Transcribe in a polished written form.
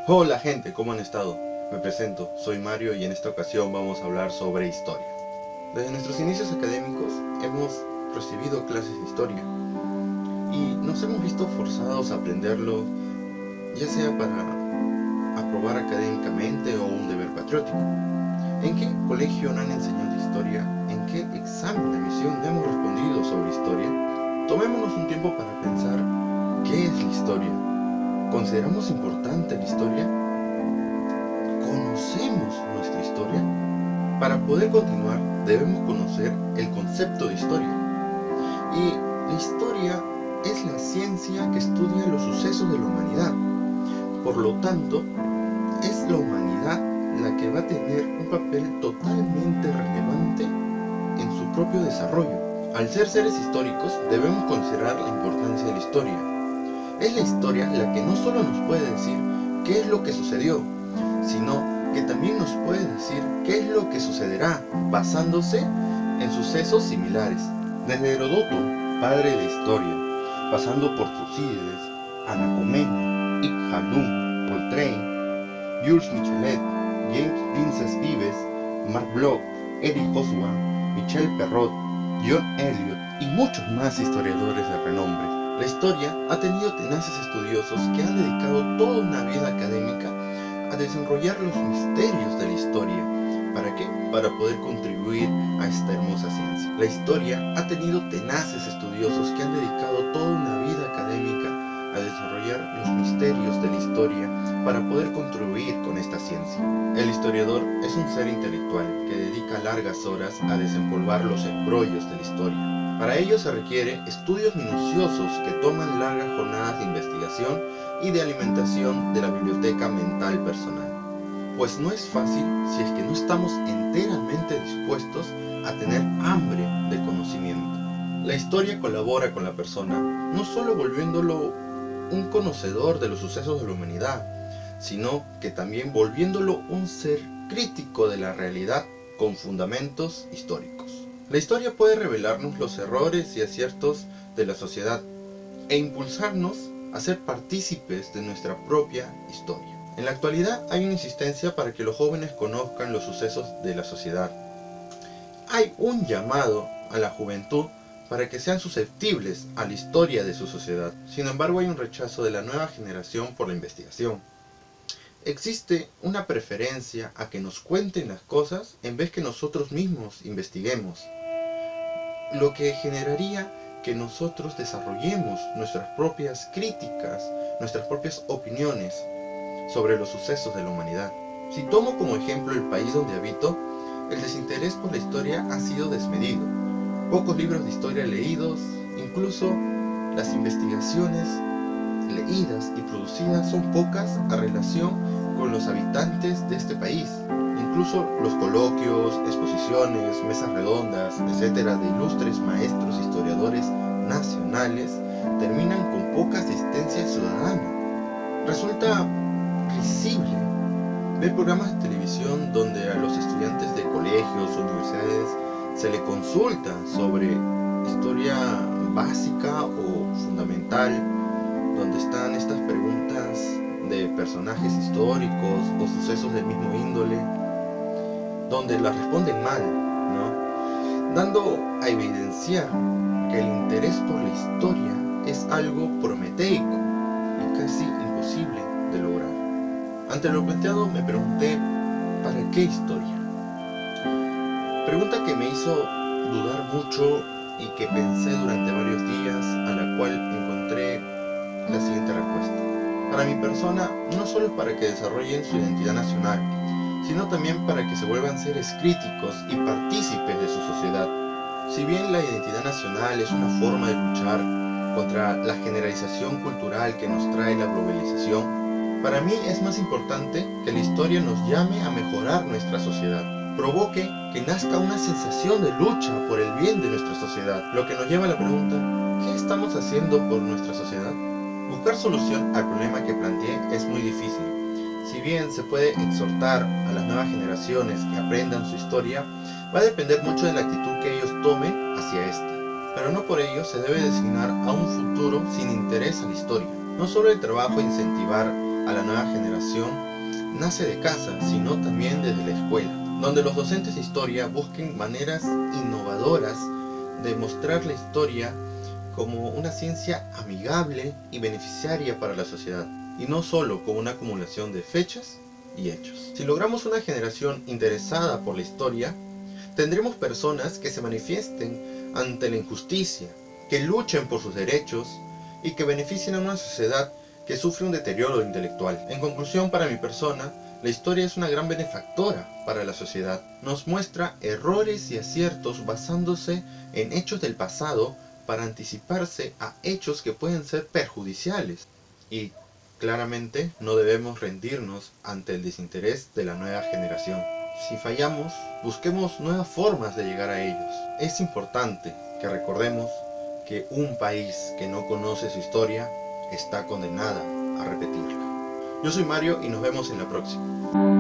Hola gente, ¿cómo han estado? Me presento, soy Mario y en esta ocasión vamos a hablar sobre historia. Desde nuestros inicios académicos hemos recibido clases de historia y nos hemos visto forzados a aprenderlo, ya sea para aprobar académicamente o un deber patriótico. ¿En qué colegio no han enseñado historia? ¿En qué examen de admisión no hemos respondido sobre historia? Tomémonos un tiempo para pensar ¿qué es la historia? ¿Consideramos importante la historia? ¿Conocemos nuestra historia? Para poder continuar debemos conocer el concepto de historia. Y la historia es la ciencia que estudia los sucesos de la humanidad. Por lo tanto, es la humanidad la que va a tener un papel totalmente relevante en su propio desarrollo. Al ser seres históricos debemos considerar la importancia de la historia. Es la historia la que no solo nos puede decir qué es lo que sucedió, sino que también nos puede decir qué es lo que sucederá basándose en sucesos similares. Desde Heródoto, padre de la historia, pasando por Tucídides, Anaximandro, Ibn Khaldun, Coltrane, Jules Michelet, James Vincent Vives, Mark Bloch, Eric Hobsbawm, Michel Perrot, John Eliot y muchos más historiadores de renombre. La historia ha tenido tenaces estudiosos que han dedicado toda una vida académica a desarrollar los misterios de la historia. ¿Para qué? Para poder contribuir a esta hermosa ciencia. La historia ha tenido tenaces estudiosos que han dedicado toda una vida académica a desarrollar los misterios de la historia para poder contribuir con esta ciencia. El historiador es un ser intelectual que dedica largas horas a desempolvar los embrollos de la historia. Para ello se requiere estudios minuciosos que toman largas jornadas de investigación y de alimentación de la biblioteca mental personal. Pues no es fácil si es que no estamos enteramente dispuestos a tener hambre de conocimiento. La historia colabora con la persona, no solo volviéndolo un conocedor de los sucesos de la humanidad, sino que también volviéndolo un ser crítico de la realidad con fundamentos históricos. La historia puede revelarnos los errores y aciertos de la sociedad e impulsarnos a ser partícipes de nuestra propia historia. En la actualidad hay una insistencia para que los jóvenes conozcan los sucesos de la sociedad. Hay un llamado a la juventud para que sean susceptibles a la historia de su sociedad. Sin embargo, hay un rechazo de la nueva generación por la investigación. Existe una preferencia a que nos cuenten las cosas en vez que nosotros mismos investiguemos, lo que generaría que nosotros desarrollemos nuestras propias críticas, nuestras propias opiniones sobre los sucesos de la humanidad. Si tomo como ejemplo el país donde habito, el desinterés por la historia ha sido desmedido. Pocos libros de historia leídos, incluso las investigaciones leídas y producidas son pocas a relación con los habitantes de este país. Incluso los coloquios, exposiciones, mesas redondas, etcétera, de ilustres maestros historiadores nacionales terminan con poca asistencia ciudadana. Resulta risible ver programas de televisión donde a los estudiantes de colegios o universidades se le consulta sobre historia básica o fundamental, donde están estas preguntas de personajes históricos o sucesos del mismo índole, donde las responden mal, ¿no? Dando a evidenciar que el interés por la historia es algo prometeico y casi imposible de lograr. Ante lo planteado me pregunté, ¿para qué historia? Pregunta que me hizo dudar mucho y que pensé durante varios días, a la cual encontré la siguiente respuesta. Para mi persona, no solo es para que desarrollen su identidad nacional, sino también para que se vuelvan seres críticos y partícipes de su sociedad. Si bien la identidad nacional es una forma de luchar contra la generalización cultural que nos trae la globalización, para mí es más importante que la historia nos llame a mejorar nuestra sociedad, provoque que nazca una sensación de lucha por el bien de nuestra sociedad, lo que nos lleva a la pregunta, ¿qué estamos haciendo por nuestra sociedad? Buscar solución al problema que planteé es muy difícil. Si bien se puede exhortar a las nuevas generaciones que aprendan su historia, va a depender mucho de la actitud que ellos tomen hacia esta. Pero no por ello se debe designar a un futuro sin interés a la historia. No solo el trabajo de incentivar a la nueva generación nace de casa, sino también desde la escuela, donde los docentes de historia busquen maneras innovadoras de mostrar la historia como una ciencia amigable y beneficiaria para la sociedad, y no solo como una acumulación de fechas y hechos. Si logramos una generación interesada por la historia, tendremos personas que se manifiesten ante la injusticia, que luchen por sus derechos y que beneficien a una sociedad que sufre un deterioro intelectual. En conclusión, para mi persona, la historia es una gran benefactora para la sociedad. Nos muestra errores y aciertos basándose en hechos del pasado para anticiparse a hechos que pueden ser perjudiciales. Y claramente no debemos rendirnos ante el desinterés de la nueva generación. Si fallamos, busquemos nuevas formas de llegar a ellos. Es importante que recordemos que un país que no conoce su historia está condenada a repetirla. Yo soy Mario y nos vemos en la próxima.